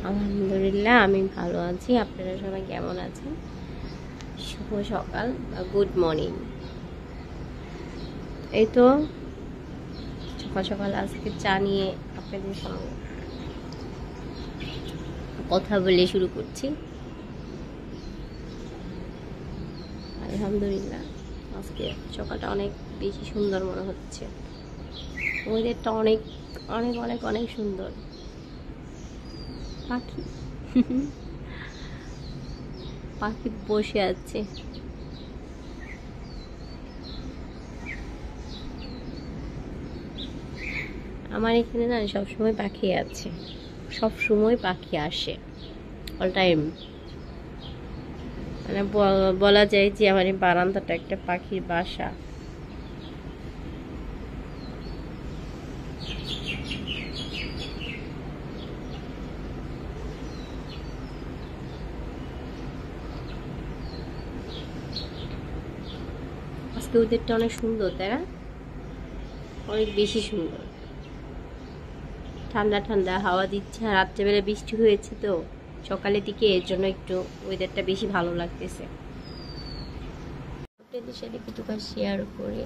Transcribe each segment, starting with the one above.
আলহামদুলিল্লাহ আমি ভালো আছি। আপনারা সবাই কেমন আছেন? শুভ সকাল বা গুড মর্নিং। এই তো সকাল সকাল আজকে চা নিয়ে আপনাদের সঙ্গে কথা বলে শুরু করছি। আলহামদুলিল্লাহ আজকে সকালটা অনেক বেশি সুন্দর মনে হচ্ছে। ওয়েদারটা অনেক অনেক অনেক অনেক সুন্দর। পাখি পাখি বসে আছে। আমার এখানে না সবসময় পাখি আছে, সবসময় পাখি আসে, অল টাইম। মানে বলা যায় যে আমার এই বারান্দাটা একটা পাখির বাসা। আজকে ওদেরটা অনেক সুন্দর, তাই না? অনেক বেশি সুন্দর, ঠান্ডা ঠান্ডা হাওয়া দিচ্ছে। আর রাত্রেবেলা বৃষ্টি হয়েছে তো সকালের দিকে, এর জন্য একটু ওয়েদারটা বেশি ভালো লাগতেছে। আপনাদের সাথে কিছু শেয়ার করে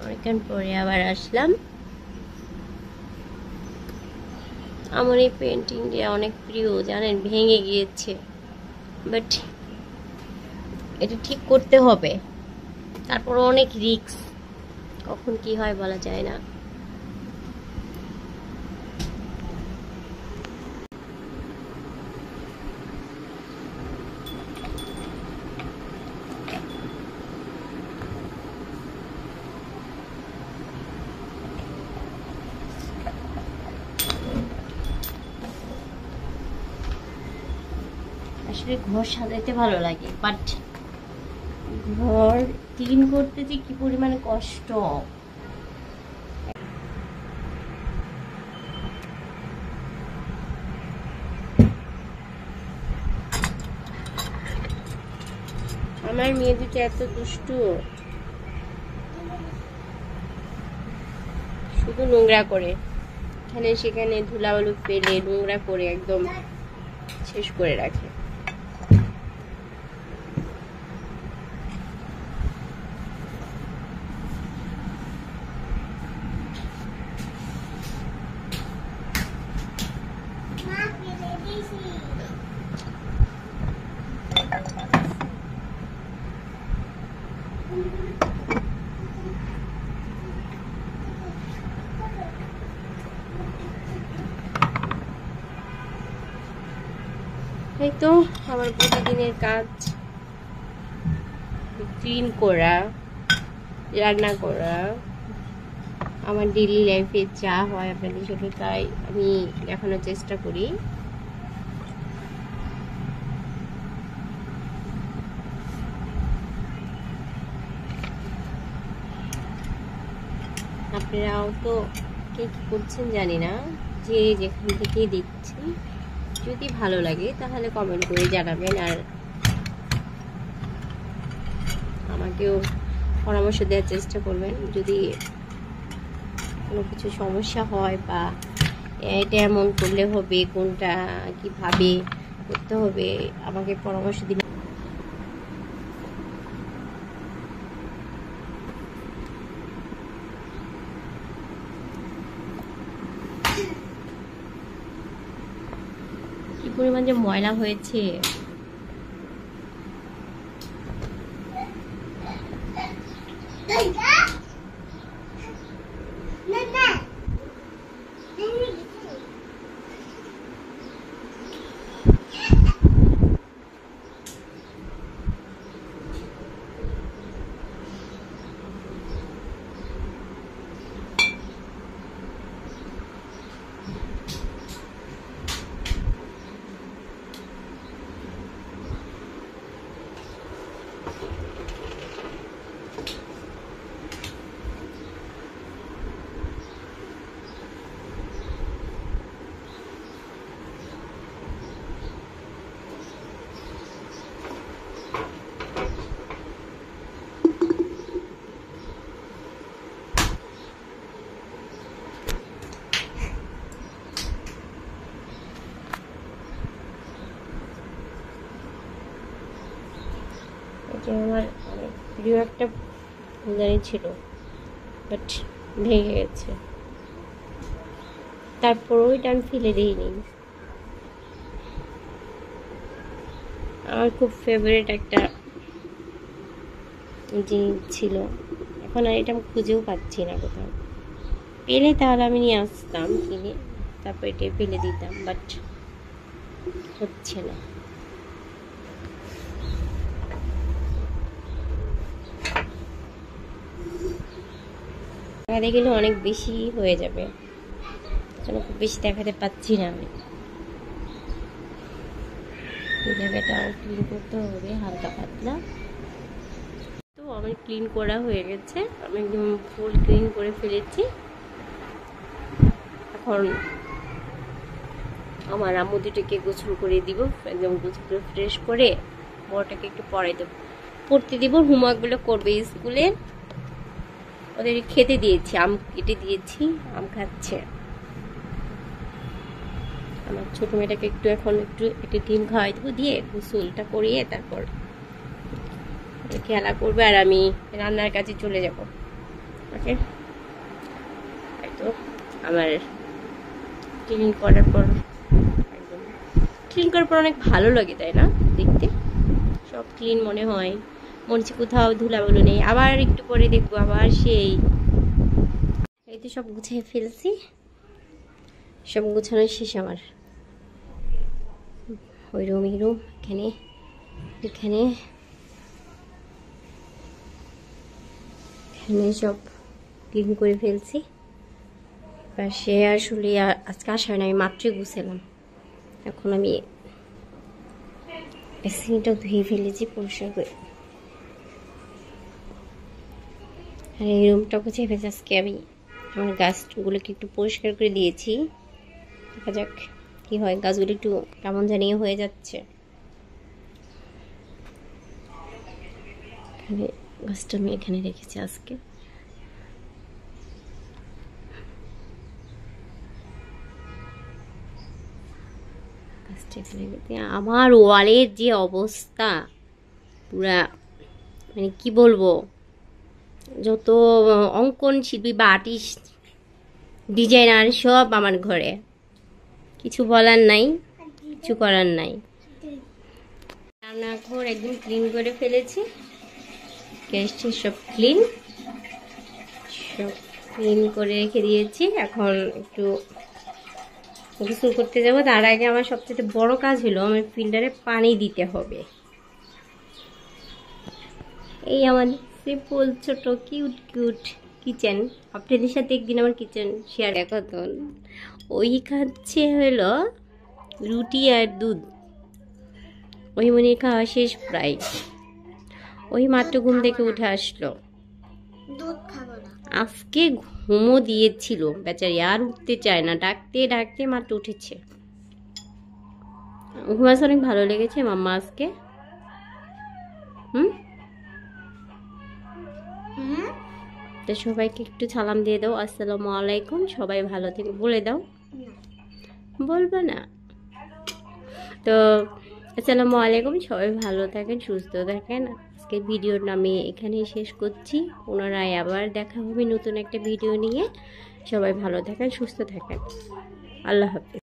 অনেকক্ষণ পরে আবার আসলাম। আমার এই পেন্টিংটা অনেক প্রিয়, জানেন, ভেঙে গিয়েছে, বাট এটা ঠিক করতে হবে। তারপর অনেক রিস্ক, কখন কি হয় বলা যায় না। আসলে ঘর সাজাইতে ভালো লাগে, বাট ঘর ক্লিন করতে যে কি পরিমাণে কষ্ট। আমার মেয়ে দুটো এত দুষ্টু, শুধু নোংরা করে, এখানে সেখানে ধুলাবালু ফেলে নোংরা করে একদম শেষ করে রাখে। এই তো আমার প্রতিদিনের কাজ, ক্লিন করা, রান্না করা, আমার ডেইলি লাইফে যা হয় আপনাদের সাথে তাই আমি দেখানোর চেষ্টা করি। আপনারাও তো কে কি করছেন জানি না, যে যেখান থেকে দেখছেন, যদি ভালো লাগে তাহলে কমেন্ট করে জানাবেন, আর আমাকেও পরামর্শ দেওয়ার চেষ্টা করবেন। যদি কোনো কিছু সমস্যা হয় বা এটা এমন করলে হবে, কোনটা কিভাবে করতে হবে, আমাকে পরামর্শ দিলে। কি পরিমাণ যে ময়লা হয়েছে। এটা আমার অনেক প্রিয় একটা ফুলদানি ছিল, বাট ভেঙে গেছে। তারপর ওইটা আমি ফেলে দিইনি। আমার খুব ফেভারিট একটা জিনিস ছিল, এখন আর এটা আমি খুঁজেও পাচ্ছি না কোথাও। পেলে তাহলে আমি নিয়ে আসতাম কিনে, তারপর এটা ফেলে দিতাম, বাট হচ্ছে না। দেখাতে গেলে অনেক বেশি হয়ে যাবে, খুব বেশি দেখাতে পাচ্ছি না আমি। এই জায়গাটাও ক্লিন করতে হবে হালকা পাতলা। তো আমার ক্লিন করা হয়ে গেছে, আমি একদম ফুল ক্লিন করে ফেলেছি। এখন আমার আম্মু দুটোকে গোসল করে দিব, একদম গোসল করে ফ্রেশ করে বড়টাকে একটু পড়াই দেবো, পড়তে দিব। হোমওয়ার্কগুলো করবে স্কুলে, ওদের খেতে দিয়েছি, আম কেটে দিয়েছি, আম খাচ্ছে। আমার ছোট মেয়েটাকে এখন একটু ডিম খাওয়াই দেবো, দিয়ে গোসলটা করিয়ে তারপর খেলা করবে, আর আমি রান্নার কাজে চলে যাব। ওকে, তো আমার ক্লিন করার পর অনেক ভালো লাগে, তাই না? দেখতে সব ক্লিন মনে হয়, মনে হচ্ছে কোথাও ধুলাবালু নেই। আবার একটু পরে দেখবো আবার সেই। এই তো সব গুছিয়ে ফেলছি, সব গুছানো শেষ আমার। ওই রুম এই রুম, এখানে সব ক্লিন করে ফেলছি। সে আসলে আজকে আসা হয় না, আমি মাত্রই গুছালাম। এখন আমি বেসিনটাও ধুয়ে ফেলেছি পরিষ্কার করে, আর এই রুমটা গুছিয়ে ফেলছি। আজকে আমি আমার গাছগুলোকে একটু পরিষ্কার করে দিয়েছি, দেখা যাক কি হয়। গাছগুলো একটু কেমন জানিয়ে হয়ে যাচ্ছে। এখানে গাছটা আমি এখানে রেখেছি আজকে। আমার ওয়ালের যে অবস্থা, পুরা মানে কি বলবো, যত অঙ্কন শিল্পী বা আর্টিস্ট ডিজাইনার সব আমার ঘরে, কিছু বলার নাই, কিছু করার নাই। রান্নাঘর একদম ক্লিন করে ফেলেছি, গ্যাস সব ক্লিন করে রেখে দিয়েছি। এখন একটু গোসল করতে যাবো, তার আগে আমার সবচেয়ে বড় কাজ হলো আমার ফিল্টারে পানি দিতে হবে। এই আমার সিম্পল ছোট কিউট কিচেন, আপনাদের সাথে একদিন আমার কিচেন শেয়ার এখন। ওই খাচ্ছে হলো রুটি আর দুধ, ওই মনে খাওয়া শেষ প্রায়। ওই মাত্র ঘুম থেকে উঠে আসলো, আজকে ঘুমও দিয়েছিল বেচারি, আর উঠতে চায় না, ডাকতে মাত্র উঠেছে। ঘুমাতে অনেক ভালো লেগেছে মাম্মা আজকে। তো সবাইকে একটু সালাম দিয়ে দাও, আসসালামু আলাইকুম, সবাই ভালো থেকে বলে দাও। বলবে না তো আসসালামু আলাইকুম, সবাই ভালো থাকেন, সুস্থ থাকেন। আজকে ভিডিওটা আমি এখানেই শেষ করছি, পুনরায় আবার দেখা হবে নতুন একটা ভিডিও নিয়ে। সবাই ভালো থাকেন, সুস্থ থাকেন, আল্লাহ হাফেজ।